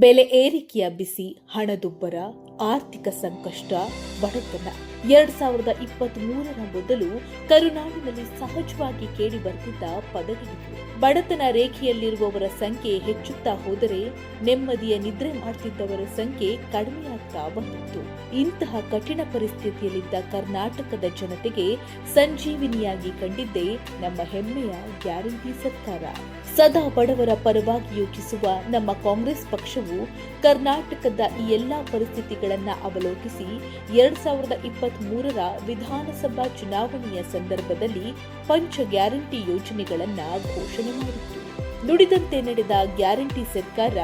ಬೆಲೆ ಏರಿಕೆಯ ಬಿಸಿ, ಹಣದುಬ್ಬರ, ಆರ್ಥಿಕ ಸಂಕಷ್ಟ, ಬಡತನ 2023ರ ಮೊದಲು ಕರುನಾಡಿನಲ್ಲಿ ಸಹಜವಾಗಿ ಕೇಳಿ ಬರ್ತಿದ್ದ ಪದಗಳಿವೆ. ಬಡತನ ರೇಖೆಯಲ್ಲಿರುವವರ ಸಂಖ್ಯೆ ಹೆಚ್ಚುತ್ತಾ ಹೋದರೆ ನೆಮ್ಮದಿಯ ನಿದ್ರೆ ಮಾಡ್ತಿದ್ದವರ ಸಂಖ್ಯೆ ಕಡಿಮೆಯಾಗ್ತಾ ಬಂದಿತ್ತು. ಇಂತಹ ಕಠಿಣ ಪರಿಸ್ಥಿತಿಯಲ್ಲಿದ್ದ ಕರ್ನಾಟಕದ ಜನತೆಗೆ ಸಂಜೀವಿನಿಯಾಗಿ ಕಂಡಿದ್ದೇ ನಮ್ಮ ಹೆಮ್ಮೆಯ ಗ್ಯಾರಂಟಿ ಸರ್ಕಾರ. ಸದಾ ಬಡವರ ಪರವಾಗಿ ಯೋಚಿಸುವ ನಮ್ಮ ಕಾಂಗ್ರೆಸ್ ಪಕ್ಷವು ಕರ್ನಾಟಕದ ಈ ಎಲ್ಲಾ ಪರಿಸ್ಥಿತಿಗಳನ್ನ ಅವಲೋಕಿಸಿ 2023ರ ವಿಧಾನಸಭಾ ಚುನಾವಣೆಯ ಸಂದರ್ಭದಲ್ಲಿ ಪಂಚ ಗ್ಯಾರಂಟಿ ಯೋಜನೆಗಳನ್ನ ಘೋಷಣೆ ಮಾಡಿತ್ತು. ನುಡಿದಂತೆ ನಡೆದ ಗ್ಯಾರಂಟಿ ಸರ್ಕಾರ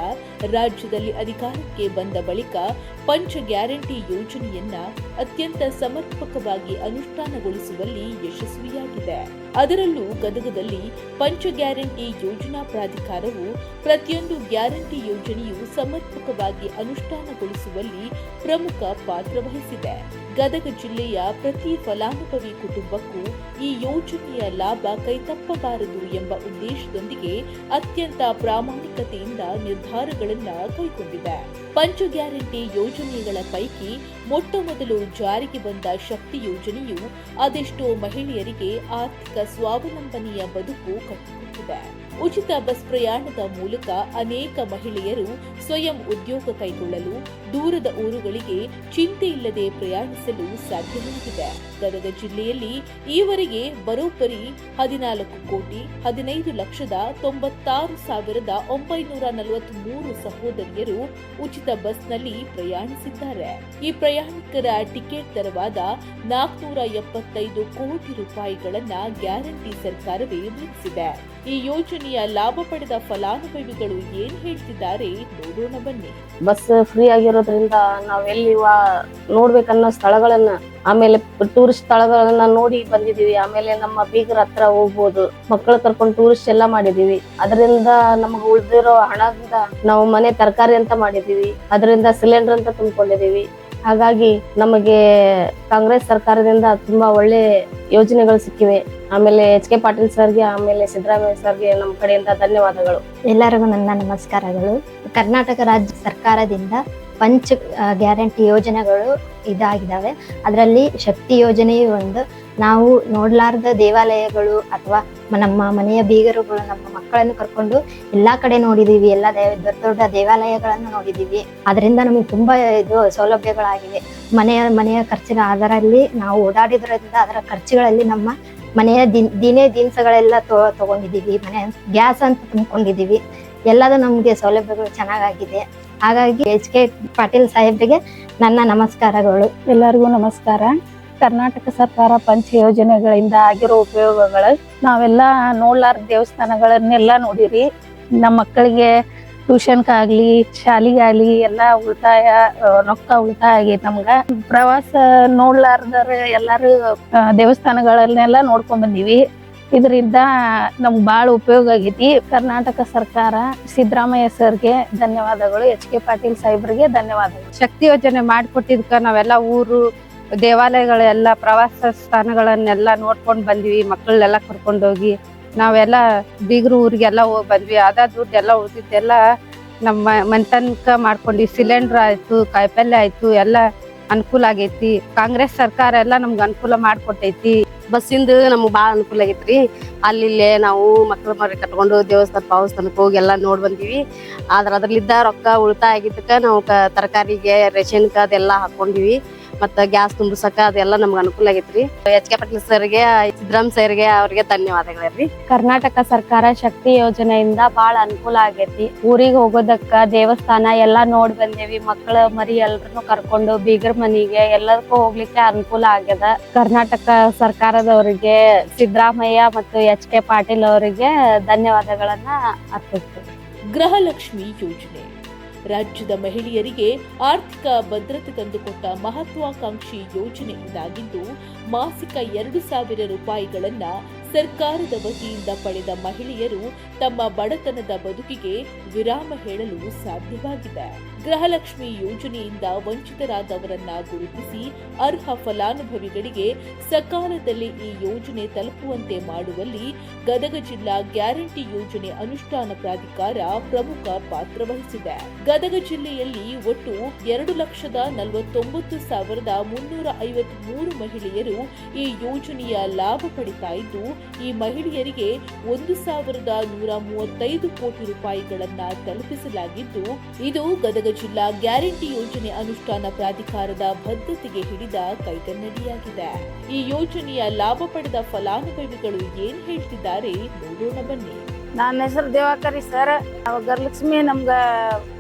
ರಾಜ್ಯದಲ್ಲಿ ಅಧಿಕಾರಕ್ಕೆ ಬಂದ ಬಳಿಕ ಪಂಚ ಗ್ಯಾರಂಟಿ ಯೋಜನೆಯನ್ನ ಅತ್ಯಂತ ಸಮರ್ಪಕವಾಗಿ ಅನುಷ್ಠಾನಗೊಳಿಸುವಲ್ಲಿ ಯಶಸ್ವಿಯಾಗಿದೆ. ಅದರಲ್ಲೂ ಗದಗದಲ್ಲಿ ಪಂಚ ಗ್ಯಾರಂಟಿ ಯೋಜನಾ ಪ್ರಾಧಿಕಾರವು ಪ್ರತಿಯೊಂದು ಗ್ಯಾರಂಟಿ ಯೋಜನೆಯು ಸಮರ್ಪಕವಾಗಿ ಅನುಷ್ಠಾನಗೊಳಿಸುವಲ್ಲಿ ಪ್ರಮುಖ ಪಾತ್ರ ವಹಿಸಿದೆ. ಗದಗ ಜಿಲ್ಲೆಯ ಪ್ರತಿ ಫಲಾನುಭವಿ ಕುಟುಂಬಕ್ಕೂ ಈ ಯೋಜನೆಯ ಲಾಭ ಕೈತಪ್ಪಬಾರದು ಎಂಬ ಉದ್ದೇಶದೊಂದಿಗೆ ಅತ್ಯಂತ ಪ್ರಾಮಾಣಿಕತೆಯಿಂದ ನಿರ್ಧಾರಗಳನ್ನು ಕೈಗೊಂಡಿದೆ. ಪಂಚ ಗ್ಯಾರಂಟಿ ಯೋಜನೆಗಳ ಪೈಕಿ ಮೊಟ್ಟಮೊದಲು ಜಾರಿಗೆ ಬಂದ ಶಕ್ತಿ ಯೋಜನೆಯು ಅದೆಷ್ಟೋ ಮಹಿಳೆಯರಿಗೆ ಆರ್ಥಿಕ ಸ್ವಾವಲಂಬನೆಯ ಬದುಕು ಕಟ್ಟಿಕೊಟ್ಟಿದೆ. ಉಚಿತ ಬಸ್ ಪ್ರಯಾಣದ ಮೂಲಕ ಅನೇಕ ಮಹಿಳೆಯರು ಸ್ವಯಂ ಉದ್ಯೋಗ ಕೈಗೊಳ್ಳಲು ದೂರದ ಊರುಗಳಿಗೆ ಚಿಂತೆ ಇಲ್ಲದೆ ಪ್ರಯಾಣಿಸಲು ಸಾಧ್ಯವಾಗಿದೆ. ಗದಗ ಜಿಲ್ಲೆಯಲ್ಲಿ ಈವರೆಗೆ ಬರೋಬ್ಬರಿ 14,96,96,943 ಸಹೋದರಿಯರು ಉಚಿತ ಬಸ್ನಲ್ಲಿ ಪ್ರಯಾಣಿಸಿದ್ದಾರೆ. ಈ ಪ್ರಯಾಣಿಕರ ಟಿಕೆಟ್ ದರವಾದ 475 ಕೋಟಿ ರೂಪಾಯಿಗಳನ್ನ ಗ್ಯಾರಂಟಿ ಸರ್ಕಾರವೇ ಭರಿಸಿದೆ. ಈ ಯೋಜನೆಯ ಲಾಭ ಪಡೆದ ಫಲಾನುಭವಿಗಳು ಏನ್ ಹೇಳ್ತಿದ್ದಾರೆ ನೋಡೋಣ ಬನ್ನಿ. ಬಸ್ ಫ್ರೀ ಆಗಿರೋದ್ರಿಂದ ನಾವೆಲ್ಲಿ ನೋಡ್ಬೇಕನ್ನೋ ಸ್ಥಳಗಳನ್ನ, ಆಮೇಲೆ ಟೂರಿಸ್ಟ್ ಸ್ಥಳಗಳನ್ನ ನೋಡಿ ಬಂದಿದೀವಿ. ಆಮೇಲೆ ನಮ್ಮ ಬೀಗರ ಹತ್ರ ಹೋಗ್ಬೋದು, ಮಕ್ಕಳು ಕರ್ಕೊಂಡು ಟೂರಿಸ್ಟ್ ಎಲ್ಲ ಮಾಡಿದೀವಿ. ಅದರಿಂದ ನಮ್ಗೆ ಉಳಿದಿರೋ ಹಣದಿಂದ ನಾವು ಮನೆ ತರಕಾರಿ ಅಂತ ಮಾಡಿದೀವಿ, ಅದರಿಂದ ಸಿಲಿಂಡರ್ ಅಂತ ತುಂಬಿಕೊಂಡಿದೀವಿ. ಹಾಗಾಗಿ ನಮಗೆ ಕಾಂಗ್ರೆಸ್ ಸರ್ಕಾರದಿಂದ ತುಂಬಾ ಒಳ್ಳೆ ಯೋಜನೆಗಳು ಸಿಕ್ಕಿವೆ. ಆಮೇಲೆ ಎಚ್ ಕೆ ಪಾಟೀಲ್ ಸರ್ಗೆ, ಆಮೇಲೆ ಸಿದ್ದರಾಮಯ್ಯ ಸರ್ಗೆ ನಮ್ಮ ಕಡೆಯಿಂದ ಧನ್ಯವಾದಗಳು. ಎಲ್ಲರಿಗೂ ನನ್ನ ನಮಸ್ಕಾರಗಳು. ಕರ್ನಾಟಕ ರಾಜ್ಯ ಸರ್ಕಾರದಿಂದ ಪಂಚ ಗ್ಯಾರಂಟಿ ಯೋಜನೆಗಳು ಇದಾಗಿದ್ದಾವೆ. ಅದರಲ್ಲಿ ಶಕ್ತಿ ಯೋಜನೆಯು ಒಂದು. ನಾವು ನೋಡ್ಲಾರ್ದ ದೇವಾಲಯಗಳು ಅಥವಾ ನಮ್ಮ ಮನೆಯ ಬೀಗರುಗಳು ನಮ್ಮ ಮಕ್ಕಳನ್ನು ಕರ್ಕೊಂಡು ಎಲ್ಲಾ ಕಡೆ ನೋಡಿದೀವಿ. ಎಲ್ಲ ದೊಡ್ಡ ದೊಡ್ಡ ದೇವಾಲಯಗಳನ್ನು ನೋಡಿದೀವಿ. ಅದರಿಂದ ನಮಗೆ ತುಂಬಾ ಸೌಲಭ್ಯಗಳಾಗಿವೆ. ಮನೆಯ ಖರ್ಚಿನ ಅದರಲ್ಲಿ ನಾವು ಓಡಾಡಿದ್ರಿಂದ ಅದರ ಖರ್ಚುಗಳಲ್ಲಿ ನಮ್ಮ ಮನೆಯ ದಿನೇ ದಿನಸಗಳೆಲ್ಲ ತಗೊಂಡಿದೀವಿ. ಮನೆ ಗ್ಯಾಸ್ ಅಂತ ತುಂಬಿಕೊಂಡಿದೀವಿ. ಎಲ್ಲದೂ ನಮ್ಗೆ ಸೌಲಭ್ಯಗಳು ಚೆನ್ನಾಗಾಗಿದೆ. ಹಾಗಾಗಿ ಎಚ್ ಕೆ ಪಾಟೀಲ್ ಸಾಹೇಬ್ರಿಗೆ ನನ್ನ ನಮಸ್ಕಾರಗಳು. ಎಲ್ಲರಿಗೂ ನಮಸ್ಕಾರ. ಕರ್ನಾಟಕ ಸರ್ಕಾರ ಪಂಚ ಯೋಜನೆಗಳಿಂದ ಆಗಿರೋ ಉಪಯೋಗಗಳು ನಾವೆಲ್ಲ ನೋಡ್ಲಾರ್ದ ದೇವಸ್ಥಾನಗಳನ್ನೆಲ್ಲ ನೋಡಿರಿ. ನಮ್ಮ ಮಕ್ಕಳಿಗೆ ಟ್ಯೂಷನ್ಗಾಗ್ಲಿ ಶಾಲಿಗಾಗ್ಲಿ ಎಲ್ಲ ಉಳಿತಾಯ ರೊಕ್ಕ ಉಳಿತಾಯ ಆಗೈತಿ. ನಮ್ಗ ಪ್ರವಾಸ ನೋಡ್ಲಾರ್ದರ ಎಲ್ಲಾರು ದೇವಸ್ಥಾನಗಳನ್ನೆಲ್ಲ ನೋಡ್ಕೊಂಡ್ ಬಂದಿವಿ. ಇದರಿಂದ ನಮ್ಗೆ ಭಾಳ ಉಪಯೋಗ ಆಗೈತಿ. ಕರ್ನಾಟಕ ಸರ್ಕಾರ ಸಿದ್ದರಾಮಯ್ಯ ಸರ್ಗೆ ಧನ್ಯವಾದಗಳು, ಎಚ್ ಕೆ ಪಾಟೀಲ್ ಸಾಹೇಬ್ರಿಗೆ ಧನ್ಯವಾದಗಳು. ಶಕ್ತಿ ಯೋಜನೆ ಮಾಡಿಕೊಟ್ಟಿದ್ಕ ನಾವೆಲ್ಲ ಊರು ದೇವಾಲಯಗಳೆಲ್ಲ ಪ್ರವಾಸ ಸ್ಥಾನಗಳನ್ನೆಲ್ಲ ನೋಡ್ಕೊಂಡು ಬಂದ್ವಿ. ಮಕ್ಕಳನ್ನೆಲ್ಲ ಕರ್ಕೊಂಡೋಗಿ ನಾವೆಲ್ಲ ಬೀಗರು ಊರಿಗೆಲ್ಲ ಹೋಗಿ ಬಂದ್ವಿ. ಅದ ದುಡ್ಡೆಲ್ಲ ಉಳಿದಿದ್ದೆಲ್ಲ ನಮ್ಮ ಮನೆತನಕ ಮಾಡ್ಕೊಂಡ್ವಿ. ಸಿಲಿಂಡರ್ ಆಯ್ತು, ಕಾಯಿಪಲ್ಲೆ ಆಯ್ತು, ಎಲ್ಲ ಅನುಕೂಲ ಆಗೈತಿ. ಕಾಂಗ್ರೆಸ್ ಸರ್ಕಾರ ಎಲ್ಲ ನಮ್ಗೆ ಅನುಕೂಲ ಮಾಡ್ಕೊಟ್ಟೈತಿ. ಬಸ್ಸಿಂದ ನಮ್ಗೆ ಭಾಳ ಅನುಕೂಲ ಆಗೈತ್ರಿ. ಅಲ್ಲಿಲ್ಲೇ ನಾವು ಮಕ್ಕಳು ಮರಿ ಕಟ್ಕೊಂಡು ದೇವಸ್ಥಾನಕ್ಕೆ ಹೋಗಿ ಎಲ್ಲ ನೋಡ್ ಬಂದಿವಿ. ಆದ್ರ ಅದ್ರಲ್ಲಿದ್ದ ರೊಕ್ಕ ಉಳಿತಾಯ ಆಗಿದ್ದಕ್ಕ ನಾವು ತರಕಾರಿಗೆ ರೇಷನ್ಕ ಅದೆಲ್ಲ ಹಾಕೊಂಡಿವಿ. ಮತ್ತ ಗ್ಯಾಸ್ ತುಂಬಿಸಕ ಅದೆಲ್ಲ ನಮ್ಗೆ ಅನುಕೂಲ ಆಗೈತ್ರಿ. ಎಚ್ ಕೆ ಪಾಟೀಲ್ ಸರ್ಗೆ, ಸಿದ್ದರಾಮಯ್ಯ ಸರ್ಗೆ ಅವ್ರಿಗೆ ಧನ್ಯವಾದಗಳರಿ. ಕರ್ನಾಟಕ ಸರ್ಕಾರ ಶಕ್ತಿ ಯೋಜನೆಯಿಂದ ಬಹಳ ಅನುಕೂಲ ಆಗೈತಿ. ಊರಿಗೆ ಹೋಗೋದಕ್ಕ ದೇವಸ್ಥಾನ ಎಲ್ಲಾ ನೋಡ್ ಬಂದೇವಿ. ಮಕ್ಕಳ ಮರಿ ಎಲ್ರನ್ನು ಕರ್ಕೊಂಡು ಬೀಗರ ಮನಿಗೆ ಎಲ್ಲದಕ್ಕೂ ಹೋಗ್ಲಿಕ್ಕೆ ಅನುಕೂಲ ಆಗ್ಯದ. ಕರ್ನಾಟಕ ಸರ್ಕಾರದವರಿಗೆ, ಸಿದ್ದರಾಮಯ್ಯ ಮತ್ತು ಎಚ್ ಕೆ ಪಾಟೀಲ್ ಅವರಿಗೆ ಧನ್ಯವಾದಗಳನ್ನ ಅರ್ಪಿಸ್ತೀವಿ. ಗೃಹಲಕ್ಷ್ಮಿ ಯೋಜನೆ ರಾಜ್ಯದ ಮಹಿಳೆಯರಿಗೆ ಆರ್ಥಿಕ ಭದ್ರತೆ ತಂದುಕೊಟ್ಟ ಮಹತ್ವಾಕಾಂಕ್ಷಿ ಯೋಜನೆ ಇದಾಗಿದ್ದು, ಮಾಸಿಕ 2,000 ರೂಪಾಯಿಗಳನ್ನ ಸರ್ಕಾರದ ವತಿಯಿಂದ ಪಡೆದ ಮಹಿಳೆಯರು ತಮ್ಮ ಬಡತನದ ಬದುಕಿಗೆ ವಿರಾಮ ಹೇಳಲು ಸಾಧ್ಯವಾಗಿದೆ. ಗೃಹಲಕ್ಷ್ಮಿ ಯೋಜನೆಯಿಂದ ವಂಚಿತರಾದವರನ್ನ ಗುರುತಿಸಿ ಅರ್ಹ ಫಲಾನುಭವಿಗಳಿಗೆ ಸಕಾಲದಲ್ಲಿ ಈ ಯೋಜನೆ ತಲುಪುವಂತೆ ಮಾಡುವಲ್ಲಿ ಗದಗ ಜಿಲ್ಲಾ ಗ್ಯಾರಂಟಿ ಯೋಜನೆ ಅನುಷ್ಠಾನ ಪ್ರಾಧಿಕಾರ ಪ್ರಮುಖ ಪಾತ್ರ ವಹಿಸಿದೆ. ಗದಗ ಜಿಲ್ಲೆಯಲ್ಲಿ ಒಟ್ಟು 2,49,353 ಮಹಿಳೆಯರು ಈ ಯೋಜನೆಯ ಲಾಭ ಪಡಿತಾ ಇದ್ದು, ಈ ಮಹಿಳೆಯರಿಗೆ 1,135 ಕೋಟಿ ರೂಪಾಯಿಗಳನ್ನ ತಲುಪಿಸಲಾಗಿದ್ದು, ಇದು ಗದಗ ಜಿಲ್ಲಾ ಗ್ಯಾರಂಟಿ ಯೋಜನೆ ಅನುಷ್ಠಾನ ಪ್ರಾಧಿಕಾರದ ಬದ್ಧತೆಗೆ ಹಿಡಿದ ಕೈಗನ್ನಡಿಯಾಗಿದೆ. ಈ ಯೋಜನೆಯ ಲಾಭ ಪಡೆದ ಫಲಾನುಭವಿಗಳು ಏನ್ ಹೇಳ್ತಿದ್ದಾರೆ ನೋಡೋಣ ಬನ್ನಿ. ನನ್ನ ಹೆಸರು ದೇವಾಕರಿ ಸರ್. ಅವಾಗ ಗೃಹಲಕ್ಷ್ಮಿ ನಮ್ಗ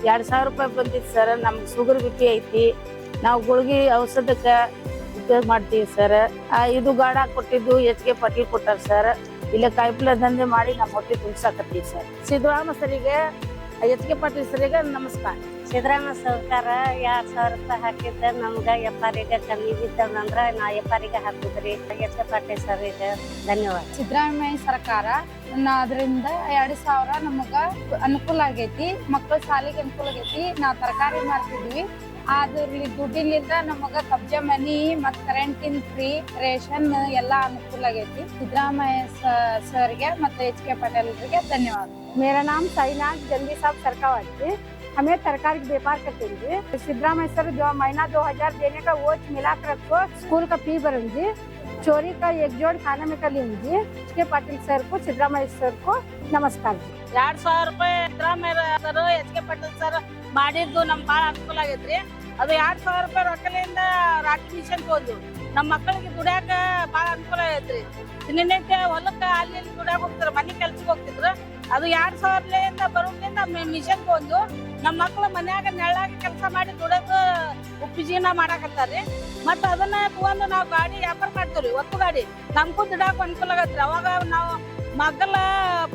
2,000 ರೂಪಾಯಿ ಬಂದಿತ್ತು ಸರ್. ನಮ್ಗೆ ಶುಗರ್ ಬಿಪಿ ಐತಿ. ನಾವು ಗುಳಿಗೆ ಔಷಧಕ್ಕೆ ಉಪಯೋಗ ಮಾಡ್ತೀವಿ ಸರ್. ಇದು ಗಾಡ ಕೊಟ್ಟಿದ್ದು HK ಪಾಟೀಲ್ ಕೊಟ್ಟಾರ ಸರ್. ಇಲ್ಲೇ ಕಾಯಿಪಲ್ಯ ದಂಧೆ ಮಾಡಿ ನಮ್ಮ ಹೊಟ್ಟೆ ತುಂಬಿಸಾಕತ್ತೀವಿ ಸರ್. ಸಿದ್ದರಾಮ ಸರಿಗೆ HK ಪಾಟೀಲ್ ಸರಿಗೆ ನಮಸ್ಕಾರ. ಸಿದ್ದರಾಮಯ್ಯ ಸರ್ಕಾರ 2,000 ರೂಪಾಯಿ ಹಾಕಿದ್ದ ನಮ್ಗ ಎಫ್ಆರ್ಗೆ ಕಮ್ಮಿ ಬಿದ್ದವಂದ್ರ ನಾ ಎಫ್ಆರ್ಗೆ ಹಾಕುದ್ರಿ. HK ಪಾಟೀಲ್ ಸರ್ಗೆ ಧನ್ಯವಾದ. ಸಿದ್ದರಾಮಯ್ಯ ಸರ್ಕಾರ ಅದರಿಂದ 2,000 ನಮಗ ಅನುಕೂಲ ಆಗೈತಿ. ಮಕ್ಕಳ ಶಾಲೆಗೆ ಅನುಕೂಲ ಆಗೈತಿ. ನಾವು ತರಕಾರಿ ಮಾರ್ತಿದ್ವಿ. ಅದ್ರಲ್ಲಿ ದುಡ್ಡಿನಿಂದ ನಮಗ ಕಬ್ಜಾ ಮನಿ ಮತ್ ಕರೆಂಟಿನ ಫ್ರೀ ರೇಷನ್ ಎಲ್ಲಾ ಅನುಕೂಲ ಆಗೈತಿ. ಸಿದ್ದರಾಮಯ್ಯ ಸರ್ಗೆ ಮತ್ತೆ HK पाटील धन्यवाद। मेरा नाम साईनाथ जल्दी साहब सरकावाट है। हमें तरकारी व्यापार करते हैं। सिद्धरामैया सर जो महीना 2,000 देने का वो मिला कर रखो। स्कूल का फी भरूंगी। चोरी का 1 जोड़ खाना में कर लूंगी। HK पाटील सर को सिद्धरामैया सर को नमस्कार जी। 2,000 ರೂಪಾಯಿ Siddaramaiah sir HK Patil sir ಮಾಡಿದ್ದು ನಮ್ ಬಾಳ ಅನುಕೂಲ ಆಗೈತ್ರಿ. ಅದು 2,000 ರೂಪಾಯಿ ರೊಕ್ಕಲಿಂದ ರಾಟಿ ಮಿಷನ್ ಹೋದ್ರು. ನಮ್ಮ ಮಕ್ಕಳಿಗೆ ದುಡ್ಯಾಕ ಬಾಳ ಅನುಕೂಲ ಆಗೈತ್ರಿ. ದಿನನಿತ್ಯ ಹೊಲಕ್ಕ ಅಲ್ಲಿ ದುಡ್ಯಾಕ ಹೋಗ್ತಾರ, ಮನೆ ಕೆಲ್ಸಕ್ಕೆ ಹೋಗ್ತಿದ್ರು. ಅದು 2,000 ಬರೋದ್ರಿಂದ ಮಿಷನ್ ಬಂದು ನಮ್ಮ ಮಕ್ಕಳು ಮನ್ಯಾಗ ನೆಳ್ಳಾಗ ಕೆಲಸ ಮಾಡಿ ದುಡೋದು ಉಪ್ಪು ಜೀವನ ಮಾಡಾಕತ್ತಾರ್ರಿ. ಮತ್ತ ಅದನ್ನ ತಗೊಂಡು ನಾವು ಗಾಡಿ ವ್ಯಾಪಾರ ಮಾಡ್ತೀವ್ರಿ, ಒತ್ತು ಗಾಡಿ. ನಮ್ಗೂ ದುಡಾಕ ಅನುಕೂಲ ಆಗತ್ರಿ. ಅವಾಗ ನಾವು ಮಕ್ಕಳ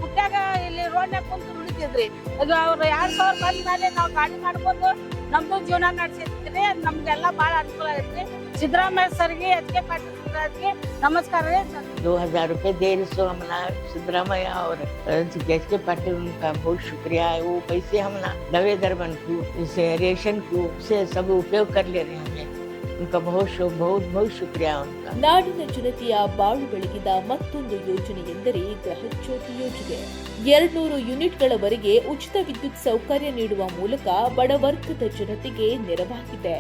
ಪುಟ್ಟ್ಯಾಗ ಇಲ್ಲಿ ರೋಡ್ನ್ಯಾಗ ಕುಂತು ದುಡಿತಿದ್ರಿ. ಈಗ ಅವ್ರು 2,000 ಬಂದ ಮೇಲೆ ನಾವು ಗಾಡಿ ಮಾಡ್ಬೋದು, ನಮ್ದು ಜೀವನ ನಡೆಸಿದ್ರಿ. ನಮ್ಗೆಲ್ಲ ಬಾಳ ಅನುಕೂಲ ಆಗೈತ್ರಿ. सिद्धरामैया सर की HK पाटील सर की नमस्कार है। 2,000 रुपए दे रहे सो हमला सिद्धरामैया और HK पाटील उनका बहुत शुक्रिया है। वो पैसे हमला नवे दरबन को इसे रेशन को से सब उपयोग कर ले रहे हैं। हमें उनका बहुत शुक्रिया उनका। ನಾಡಿನ ಜನತೆಯ ಬಾಳು ಬೆಳಗಿದ ಮತ್ತೊಂದು ಯೋಜನೆ ಎಂದರೆ ಗೃಹಜ್ಯೋತಿ ಯೋಜನೆ. 200 ಯೂನಿಟ್ಗಳವರೆಗೆ ಉಚಿತ ವಿದ್ಯುತ್ ಸೌಕರ್ಯ ನೀಡುವ ಮೂಲಕ ಬಡವರ್ಗದ ಜನತೆಗೆ ನೆರವಾಗಿದೆ.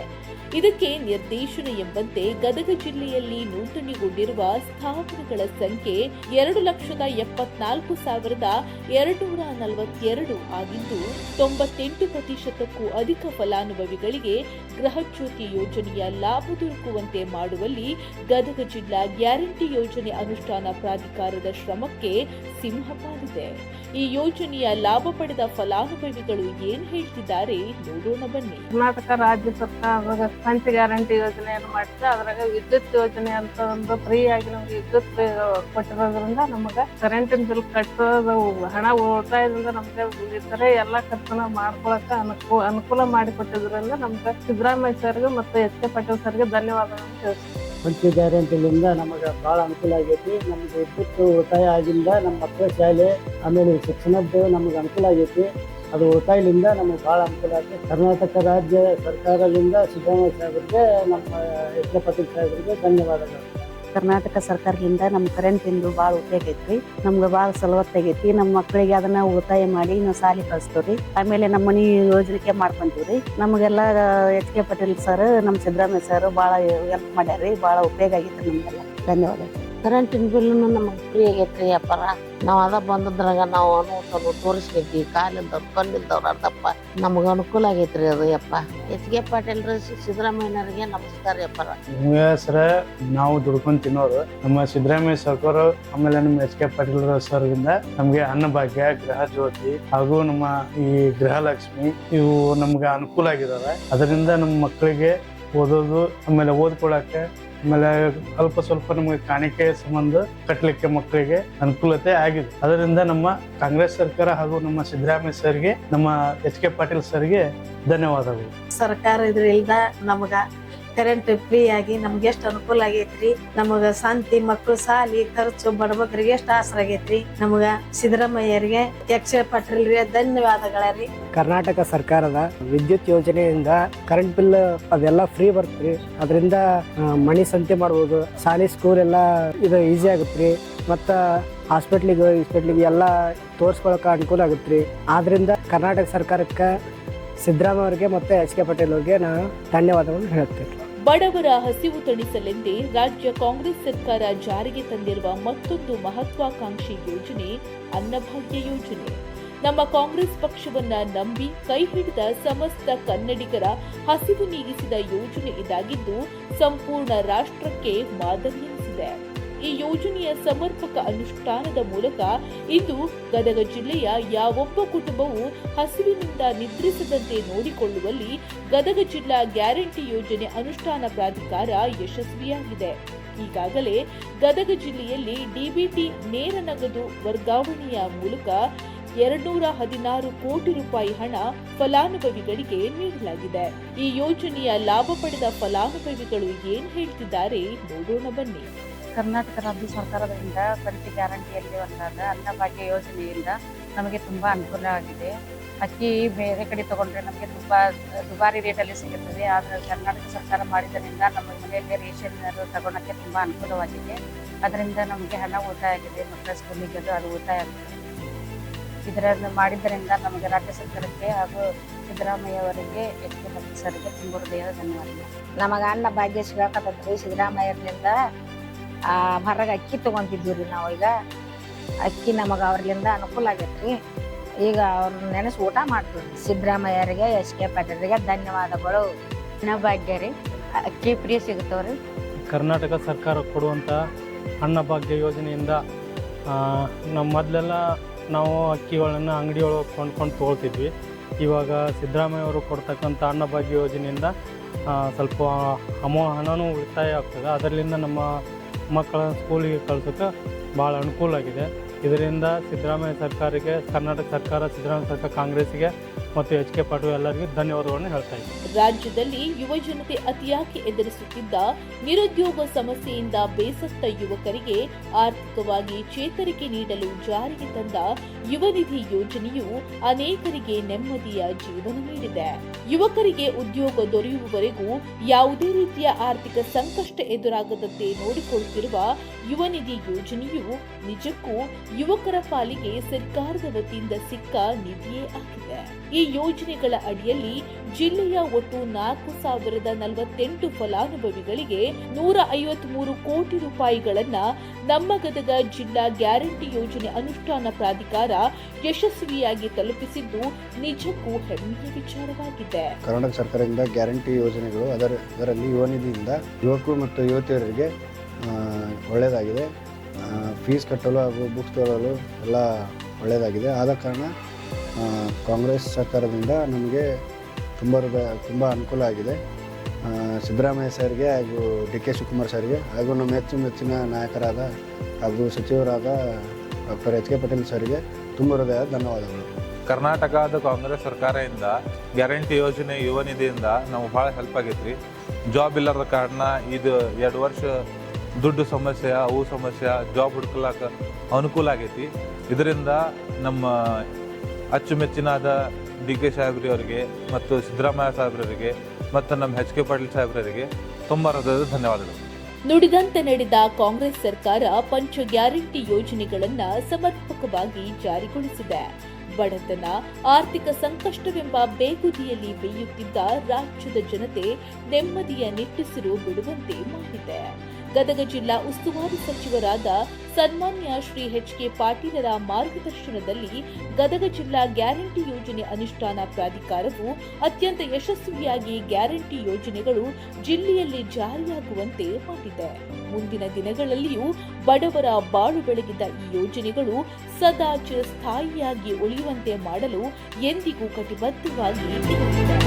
ಇದಕ್ಕೆ ನಿರ್ದೇಶನ ಎಂಬಂತೆ ಗದಗ ಜಿಲ್ಲೆಯಲ್ಲಿ ನೋಂದಣಿಗೊಂಡಿರುವ ಸ್ಥಾಪನೆಗಳ ಸಂಖ್ಯೆ 2,74,242 ಆಗಿದ್ದು 98% ಅಧಿಕ ಫಲಾನುಭವಿಗಳಿಗೆ ಗೃಹಜ್ಯೋತಿ ಯೋಜನೆಯ ಲಾಭ ದೊರಕುವಂತೆ ಮಾಡುವಲ್ಲಿ ಗದಗ ಜಿಲ್ಲಾ ಗ್ಯಾರಂಟಿ ಯೋಜನೆ ಅನುಷ್ಠಾನ ಪ್ರಾಧಿಕಾರದ ಶ್ರಮಕ್ಕೆ ಸಿಂಹಪಾಲಿದೆ. ಈ ಯೋಜನೆಯ ಲಾಭ ಪಡೆದ ಫಲಾನುಭವಿಗಳು ಏನ್ ಹೇಳ್ತಿದ್ದಾರೆ ನೋಡೋಣ ಬನ್ನಿ. ಕರ್ನಾಟಕ ರಾಜ್ಯ ಸರ್ಕಾರದ ಪಂಚ ಗ್ಯಾರಂಟಿ ಯೋಜನೆಯನ್ನು ಮಾಡಿದ್ರೆ ಅದ್ರಾಗ ವಿದ್ಯುತ್ ಯೋಜನೆ ಅಂತ ಒಂದು ಫ್ರೀ ಆಗಿ ನಮ್ಗೆ ವಿದ್ಯುತ್ ಕೊಟ್ಟಿರೋದ್ರಿಂದ ನಮಗ ಕರೆಂಟಿನ ಬಿಲ್ ಕಟ್ಟೋದು ಹಣ ಉಳಿತಾಯದಿಂದ ನಮ್ಗೆ ಇತರೆ ಎಲ್ಲಾ ಖರ್ಚನ ಮಾಡ್ಕೊಳಕ ಅನುಕೂಲ ಮಾಡಿಕೊಟ್ಟಿದ್ರಿಂದ ನಮ್ಗೆ ಸಿದ್ದರಾಮಯ್ಯ ಸರ್ಗೆ ಮತ್ತೆ HK ಪಾಟೀಲ್ ಸರ್ಗೆ ಧನ್ಯವಾದಗಳನ್ನು ತಿಳಿಸ್ತೀನಿ. ಪಂಚ ಗ್ಯಾರಂಟಿಲಿಂದ ನಮಗೆ ಭಾಳ ಅನುಕೂಲ ಆಗೈತಿ. ನಮ್ಗೆ ವಿದ್ಯುತ್ ಉಳಿತಾಯ ಆಗಿಂದ ನಮ್ಮ ಮಕ್ಕಳ ಶಾಲೆ ಆಮೇಲೆ ಶಿಕ್ಷಣದ್ದು ನಮ್ಗೆ ಅನುಕೂಲ ಆಗೈತಿ. ಅದು ಉಳಿತಾಯದಿಂದ ನಮಗೆ ಭಾಳ ಅನುಕೂಲ ಆಗುತ್ತೆ. ಕರ್ನಾಟಕ ರಾಜ್ಯ ಸರ್ಕಾರದಿಂದ ಸಿದ್ದರಾಮಯ್ಯ ಸಾಹೇಬರಿಗೆ ನಮ್ಮ HK ಪಾಟೀಲ್ ಸಾಹೇಬರಿಗೆ ಧನ್ಯವಾದಗಳು. ಕರ್ನಾಟಕ ಸರ್ಕಾರದಿಂದ ನಮ್ಮ ಕರೆಂಟಿಂದು ಭಾಳ ಉಪಯೋಗ ಐತ್ರಿ. ನಮ್ಗೆ ಭಾಳ ಸಲವತ್ತಾಗೈತಿ. ನಮ್ಮ ಮಕ್ಕಳಿಗೆ ಅದನ್ನ ಉಳಿತಾಯ ಮಾಡಿ ನಾವು ಶಾಲೆ ಕಳಿಸ್ತೀವ್ರಿ. ಆಮೇಲೆ ನಮ್ಮ ಮನೆ ಯೋಜನೆ ಮಾಡ್ಕೊಂತೀವ್ರಿ. ನಮಗೆಲ್ಲ HK ಪಾಟೀಲ್ ಸರ್ ನಮ್ಮ ಸಿದ್ದರಾಮಯ್ಯ ಸರ್ ಭಾಳ ಹೆಲ್ಪ್ ಮಾಡ್ಯಾರ್ರಿ. ಭಾಳ ಉಪಯೋಗ ಆಗೈತಿ ನಮ್ಗೆಲ್ಲ. ಧನ್ಯವಾದ. ಕರೆಂಟಿನ ಬಿಲ್ಲು ನಮಗೆ ಫ್ರೀ ಆಗೈತ್ರಿ ಅಪ್ಪಾರ. ನಾವು ಅದ ಬಂದದ್ರಾಗ ನಾವು ಅನುಭವ ತೋರಿಸ್ಕೈತಿ. ಕಾಲಿಂದವ್ರು ಕಲ್ಲಿಂದವ್ರು ಅರ್ಧಪ್ಪ ನಮ್ಗೆ ಅನುಕೂಲ ಆಗೈತ್ರಿ ಅದು ಯಪ್ಪ. HK ಪಾಟೀಲ್ ಸಿದ್ದರಾಮಯ್ಯನವರಿಗೆ ನಮಸ್ಕಾರ ಅಪ್ಪಾರ. ಸರ ನಾವು ದುಡ್ಕೊಂಡ್ ತಿನ್ನೋರು ನಮ್ಮ ಸಿದ್ದರಾಮಯ್ಯ ಸರ್ಕಾರ ಆಮೇಲೆ ನಮ್ಮ HK ಪಾಟೀಲ್ ಸರ್ಗಿಂದ ನಮ್ಗೆ ಅನ್ನಭಾಗ್ಯ, ಗೃಹ ಜ್ಯೋತಿ ಹಾಗೂ ನಮ್ಮ ಈ ಗೃಹಲಕ್ಷ್ಮಿ ಇವು ನಮ್ಗೆ ಅನುಕೂಲ ಆಗಿದಾವೆ. ಅದರಿಂದ ನಮ್ಮ ಮಕ್ಕಳಿಗೆ ಓದೋದು ಆಮೇಲೆ ಓದ್ಕೊಳಕ್ಕೆ ಆಮೇಲೆ ಅಲ್ಪ ಸ್ವಲ್ಪ ನಮಗೆ ಕಾಣಿಕೆ ಸಂಬಂಧ ಕಟ್ಟಲಿಕ್ಕೆ ಮಕ್ಕಳಿಗೆ ಅನುಕೂಲತೆ ಆಗಿದೆ. ಅದರಿಂದ ನಮ್ಮ ಕಾಂಗ್ರೆಸ್ ಸರ್ಕಾರ ಹಾಗೂ ನಮ್ಮ ಸಿದ್ದರಾಮಯ್ಯ ಸರ್ಗೆ ನಮ್ಮ HK ಪಾಟೀಲ್ ಸರ್ಗೆ ಧನ್ಯವಾದಗಳು. ಸರ್ಕಾರ ಇದರಿಂದ ನಮಗ ಕರೆಂಟ್ ಫ್ರೀ ಆಗಿ ನಮ್ಗೆ ಎಷ್ಟು ಅನುಕೂಲ ಆಗೈತ್ರಿ. ನಮಗ ಶಾಂತಿ ಮಕ್ಕಳು ಸಾಲಿ ಖರ್ಚು ಬಡಬಗ್ರಿಗೆ ಎಷ್ಟು ಆಸರ ಆಗೈತ್ರಿ. ನಮಗ ಸಿದ್ದರಾಮಯ್ಯರಿಗೆ ಎಚ್.ಕೆ. ಪಾಟೀಲ್ರಿಗೆ ಧನ್ಯವಾದಗಳರಿ. ಕರ್ನಾಟಕ ಸರ್ಕಾರದ ವಿದ್ಯುತ್ ಯೋಜನೆಯಿಂದ ಕರೆಂಟ್ ಬಿಲ್ ಅದೆಲ್ಲ ಫ್ರೀ ಬರ್ತ್ರಿ. ಅದರಿಂದ ಮನಿ ಸಂತೆ ಮಾಡ್ಬೋದು, ಶಾಲೆ ಸ್ಕೂಲ್ ಎಲ್ಲ ಇದು ಈಸಿ ಆಗುತ್ತ್ರಿ. ಮತ್ತ ಹಾಸ್ಪಿಟ್ಲಿಗೆ ಎಲ್ಲ ತೋರ್ಸ್ಕೊಳಕ ಅನುಕೂಲ ಆಗುತ್ತ್ರಿ. ಆದ್ರಿಂದ ಕರ್ನಾಟಕ ಸರ್ಕಾರಕ್ಕೆ ಸಿದ್ದರಾಮಯ್ಯ ಅವರಿಗೆ ಮತ್ತೆ ಎಚ್.ಕೆ. ಪಾಟೀಲ್ ಅವರಿಗೆ ನಾನು ಧನ್ಯವಾದವನ್ನು ಹೇಳ್ತೇನೆ. ಬಡವರ ಹಸಿವು ತಣಿಸಲೆಂದೇ ರಾಜ್ಯ ಕಾಂಗ್ರೆಸ್ ಸರ್ಕಾರ ಜಾರಿಗೆ ತಂದಿರುವ ಮತ್ತೊಂದು ಮಹತ್ವಾಕಾಂಕ್ಷಿ ಯೋಜನೆ ಅನ್ನಭಾಗ್ಯ ಯೋಜನೆ. ನಮ್ಮ ಕಾಂಗ್ರೆಸ್ ಪಕ್ಷವನ್ನ ನಂಬಿ ಕೈ ಹಿಡಿದ ಸಮಸ್ತ ಕನ್ನಡಿಗರ ಹಸಿವು ನೀಗಿಸಿದ ಯೋಜನೆ ಇದಾಗಿದ್ದು ಸಂಪೂರ್ಣ ರಾಷ್ಟ್ರಕ್ಕೆ ಮಾದರಿಯೆನಿಸಿದೆ. ಈ ಯೋಜನೆಯ ಸಮರ್ಪಕ ಅನುಷ್ಠಾನದ ಮೂಲಕ ಇಂದು ಗದಗ ಜಿಲ್ಲೆಯ ಯಾವೊಬ್ಬ ಕುಟುಂಬವೂ ಹಸಿವಿನಿಂದ ನಿದ್ರಿಸದಂತೆ ನೋಡಿಕೊಳ್ಳುವಲ್ಲಿ ಗದಗ ಜಿಲ್ಲಾ ಗ್ಯಾರಂಟಿ ಯೋಜನೆ ಅನುಷ್ಠಾನ ಪ್ರಾಧಿಕಾರ ಯಶಸ್ವಿಯಾಗಿದೆ. ಈಗಾಗಲೇ ಗದಗ ಜಿಲ್ಲೆಯಲ್ಲಿ ಡಿಬಿಟಿ ನೇರ ನಗದು ವರ್ಗಾವಣೆಯ ಮೂಲಕ 216 ಕೋಟಿ ರೂಪಾಯಿ ಹಣ ಫಲಾನುಭವಿಗಳಿಗೆ ನೀಡಲಾಗಿದೆ. ಈ ಯೋಜನೆಯ ಲಾಭ ಪಡೆದ ಫಲಾನುಭವಿಗಳು ಏನ್ ಹೇಳ್ತಿದ್ದಾರೆ ನೋಡೋಣ ಬನ್ನಿ. ಕರ್ನಾಟಕ ರಾಜ್ಯ ಸರ್ಕಾರದಿಂದ ಪಂಚ ಗ್ಯಾರಂಟಿಯಲ್ಲಿ ಒಂದಾದ ಅನ್ನಭಾಗ್ಯ ಯೋಜನೆಯಿಂದ ನಮಗೆ ತುಂಬಾ ಅನುಕೂಲ ಆಗಿದೆ. ಅಕ್ಕಿ ಬೇರೆ ಕಡೆ ತಗೊಂಡ್ರೆ ನಮಗೆ ತುಂಬಾ ದುಬಾರಿ ರೇಟಲ್ಲಿ ಸಿಗುತ್ತದೆ. ಆದರೆ ಕರ್ನಾಟಕ ಸರ್ಕಾರ ಮಾಡಿದ್ದರಿಂದ ನಮ್ಮ ಮನೆಯಲ್ಲಿ ರೇಷನ್ ತಗೊಳಕ್ಕೆ ತುಂಬಾ ಅನುಕೂಲವಾಗಿದೆ. ಅದರಿಂದ ನಮಗೆ ಹಣ ಉಳಿತಾಯ ಆಗಿದೆ. ಮಕ್ಕಳ ಸ್ಕೂಲಿಗೆ ಅದು ಉಳಿತಾಯ ಆಗಿದೆ. ಇದರಲ್ಲಿ ಮಾಡಿದ್ದರಿಂದ ನಮಗೆ ರಾಜ್ಯ ಸರ್ಕಾರಕ್ಕೆ ಹಾಗೂ ಸಿದ್ದರಾಮಯ್ಯ ಅವರಿಗೆ ಎಚ್.ಕೆ. ಪಾಟೀಲ್ ಸರ್ಗೆ ತುಂಬ ಹೃದಯದ ಧನ್ಯವಾದಗಳು. ನಮಗೆ ಅನ್ನ ಭಾಗ್ಯ ಸಿಗಾಕತ್ತೈತ್ರಿ. ಸಿದ್ದರಾಮಯ್ಯರಿಂದ ಹೊರಗೆ ಅಕ್ಕಿ ತೊಗೊಂತಿದ್ದೀವಿ ನಾವು. ಈಗ ಅಕ್ಕಿ ನಮಗೆ ಅವ್ರಲಿಂದ ಅನುಕೂಲ ಆಗೈತ್ರಿ. ಈಗ ಅವ್ರನ್ನ ನೆನೆಸಿ ಊಟ ಮಾಡ್ತೀವಿ. ಸಿದ್ದರಾಮಯ್ಯರಿಗೆ ಎಚ್.ಕೆ. ಪಾಟೀಲ್ರಿಗೆ ಧನ್ಯವಾದಗಳು. ಅನ್ನಭಾಗ್ಯ ರೀ, ಅಕ್ಕಿ ಫ್ರೀ ಸಿಗುತ್ತವ್ರಿ. ಕರ್ನಾಟಕ ಸರ್ಕಾರ ಕೊಡುವಂಥ ಅನ್ನಭಾಗ್ಯ ಯೋಜನೆಯಿಂದ ನಮ್ಮ ಮೊದಲೆಲ್ಲ ನಾವು ಅಕ್ಕಿಗಳನ್ನು ಅಂಗಡಿಯೊಳಗೆ ಕೊಂಡ್ಕೊಂಡು ತೊಗೊಳ್ತಿದ್ವಿ. ಇವಾಗ ಸಿದ್ದರಾಮಯ್ಯ ಅವರು ಕೊಡ್ತಕ್ಕಂಥ ಅನ್ನಭಾಗ್ಯ ಯೋಜನೆಯಿಂದ ಸ್ವಲ್ಪ ಹಣನೂ ಉಳಿತಾಯ ಆಗ್ತದೆ. ಅದರಿಂದ ನಮ್ಮ ಮಕ್ಕಳ ಸ್ಕೂಲಿಗೆ ಕಳ್ಸೋಕ್ಕೆ ಭಾಳ ಅನುಕೂಲ ಆಗಿದೆ. ಇದರಿಂದ ಸಿದ್ದರಾಮಯ್ಯ ಸರ್ಕಾರಕ್ಕೆ, ಕರ್ನಾಟಕ ಸರ್ಕಾರ, ಸಿದ್ದರಾಮಯ್ಯ ಸರ್ಕಾರ, ಕಾಂಗ್ರೆಸ್ಸಿಗೆ ಮತ್ತು ಎಚ್.ಕೆ. ಪಾಟೀಲ್ ಎಲ್ಲರಿಗೂ ಧನ್ಯವಾದಗಳನ್ನು ಹೇಳ್ತಾ ಇದ್ದೀನಿ. ರಾಜ್ಯದಲ್ಲಿ ಯುವಜನತೆ ಅತಿಯಾಗಿ ಎದುರಿಸುತ್ತಿದ್ದ ನಿರುದ್ಯೋಗ ಸಮಸ್ಯೆಯಿಂದ ಬೇಸತ್ತ ಯುವಕರಿಗೆ ಆರ್ಥಿಕವಾಗಿ ಚೇತರಿಕೆ ನೀಡಲು ಜಾರಿಗೆ ತಂದ ಯುವ ನಿಧಿ ಯೋಜನೆಯು ಅನೇಕರಿಗೆ ನೆಮ್ಮದಿಯ ಜೀವನ ನೀಡಿದೆ. ಯುವಕರಿಗೆ ಉದ್ಯೋಗ ದೊರೆಯುವವರೆಗೂ ಯಾವುದೇ ರೀತಿಯ ಆರ್ಥಿಕ ಸಂಕಷ್ಟ ಎದುರಾಗದಂತೆ ನೋಡಿಕೊಳ್ಳುತ್ತಿರುವ ಯುವ ನಿಧಿ ಯೋಜನೆಯು ನಿಜಕ್ಕೂ ಯುವಕರ ಪಾಲಿಗೆ ಸರ್ಕಾರದ ವತಿಯಿಂದ ಸಿಕ್ಕ ನಿಧಿಯೇ ಆಗಿದೆ. ಈ ಯೋಜನೆಗಳ ಅಡಿಯಲ್ಲಿ ಜಿಲ್ಲೆಯ ಒಟ್ಟು 4,048 ಫಲಾನುಭವಿಗಳಿಗೆ 153 ಕೋಟಿ ರೂಪಾಯಿಗಳನ್ನ ನಮ್ಮ ಗದಗ ಜಿಲ್ಲಾ ಗ್ಯಾರಂಟಿ ಯೋಜನೆ ಅನುಷ್ಠಾನ ಪ್ರಾಧಿಕಾರ ಯಶಸ್ವಿಯಾಗಿ ತಲುಪಿಸಿದ್ದು ನಿಜಕ್ಕೂ ಹೆಮ್ಮೆಯ ವಿಚಾರವಾಗಿದೆ. ಕರ್ನಾಟಕ ಸರ್ಕಾರದಿಂದ ಗ್ಯಾರಂಟಿ ಯೋಜನೆಗಳು ಅದರಲ್ಲಿ ಯುವ ನಿಧಿಯಿಂದ ಯುವಕರು ಮತ್ತು ಯುವತಿಯರಿಗೆ ಒಳ್ಳೆಯದಾಗಿದೆ. ಫೀಸ್ ಕಟ್ಟಲು ಹಾಗೂ ಬುಕ್ಸ್ ತೊಗೊಳ್ಳಲು ಎಲ್ಲ ಒಳ್ಳೆಯದಾಗಿದೆ. ಆದ ಕಾರಣ ಕಾಂಗ್ರೆಸ್ ಸರ್ಕಾರದಿಂದ ನಮಗೆ ತುಂಬ ಅನುಕೂಲ ಆಗಿದೆ. ಸಿದ್ದರಾಮಯ್ಯ ಸರ್ಗೆ ಹಾಗೂ ಡಿ.ಕೆ. ಶಿವಕುಮಾರ್ ಸರ್ಗೆ ಹಾಗೂ ನಮ್ಮ ಮೆಚ್ಚಿನ ನಾಯಕರಾದ ಹಾಗೂ ಸಚಿವರಾದ ಡಾಕ್ಟರ್ ಎಚ್.ಕೆ. ಪಾಟೀಲ್ ಸರ್ಗೆ ತುಂಬ ಹೃದಯದ ಧನ್ಯವಾದಗಳು. ಕರ್ನಾಟಕದ ಕಾಂಗ್ರೆಸ್ ಸರ್ಕಾರದಿಂದ ಗ್ಯಾರಂಟಿ ಯೋಜನೆ ಯುವ ನಿಧಿಯಿಂದ ನಮ್ಗೆ ಭಾಳ ಹೆಲ್ಪ್ ಆಗೈತ್ರಿ. ಜಾಬ್ ಇಲ್ಲದ ಕಾರಣ ಇದು 2 ವರ್ಷ ದುಡ್ಡು ಸಮಸ್ಯೆ, ಅವು ಸಮಸ್ಯೆ, ಜಾಬ್ ಹುಡ್ಕಲಾಕ ಅನುಕೂಲ ಆಗೈತಿ. ಇದರಿಂದ ನಮ್ಮ ಅಚ್ಚುಮೆಚ್ಚಿನಾದ ಡಿ.ಕೆ. ಸಾಹೇಬ್ರವರಿಗೆ ಮತ್ತು ಸಿದ್ದರಾಮಯ್ಯ ಸಾಹೇಬ್ರವರಿಗೆ ಮತ್ತು ನಮ್ಮ ಎಚ್.ಕೆ. ಪಾಟೀಲ್ ಸಾಹೇಬ್ರವರಿಗೆ ತುಂಬ ಹೃದಯದ ಧನ್ಯವಾದಗಳು. ನುಡಿದಂತೆ ನಡೆದ ಕಾಂಗ್ರೆಸ್ ಸರ್ಕಾರ ಪಂಚ ಗ್ಯಾರಂಟಿ ಯೋಜನೆಗಳನ್ನ ಸಮರ್ಪಕವಾಗಿ ಜಾರಿಗೊಳಿಸಿದೆ. ಬಡತನ, ಆರ್ಥಿಕ ಸಂಕಷ್ಟವೆಂಬ ಬೇಗುದಿಯಲ್ಲಿ ಬೇಯುತ್ತಿದ್ದ ರಾಜ್ಯದ ಜನತೆ ನೆಮ್ಮದಿಯ ನಿಟ್ಟುಸಿರು ಬಿಡುವಂತೆ ಮಾಡಿದೆ. ಗದಗ ಜಿಲ್ಲಾ ಉಸ್ತುವಾರಿ ಸಚಿವರಾದ ಸನ್ಮಾನ್ಯ ಶ್ರೀ ಎಚ್.ಕೆ. ಪಾಟೀಲರ ಮಾರ್ಗದರ್ಶನದಲ್ಲಿ ಗದಗ ಜಿಲ್ಲಾ ಗ್ಯಾರಂಟಿ ಯೋಜನೆ ಅನುಷ್ಠಾನ ಪ್ರಾಧಿಕಾರವು ಅತ್ಯಂತ ಯಶಸ್ವಿಯಾಗಿ ಗ್ಯಾರಂಟಿ ಯೋಜನೆಗಳು ಜಿಲ್ಲೆಯಲ್ಲಿ ಜಾರಿಯಾಗುವಂತೆ ಮಾಡಿದೆ. ಮುಂದಿನ ದಿನಗಳಲ್ಲಿಯೂ ಬಡವರ ಬಾಳು ಬೆಳಗಿದ ಈ ಯೋಜನೆಗಳು ಸದಾ ಚಿರಸ್ಥಾಯಿಯಾಗಿ ಉಳಿಯುವಂತೆ ಮಾಡಲು ಎಂದಿಗೂ ಕಟಿಬದ್ಧವಾಗಿ ಇರುತ್ತದೆ.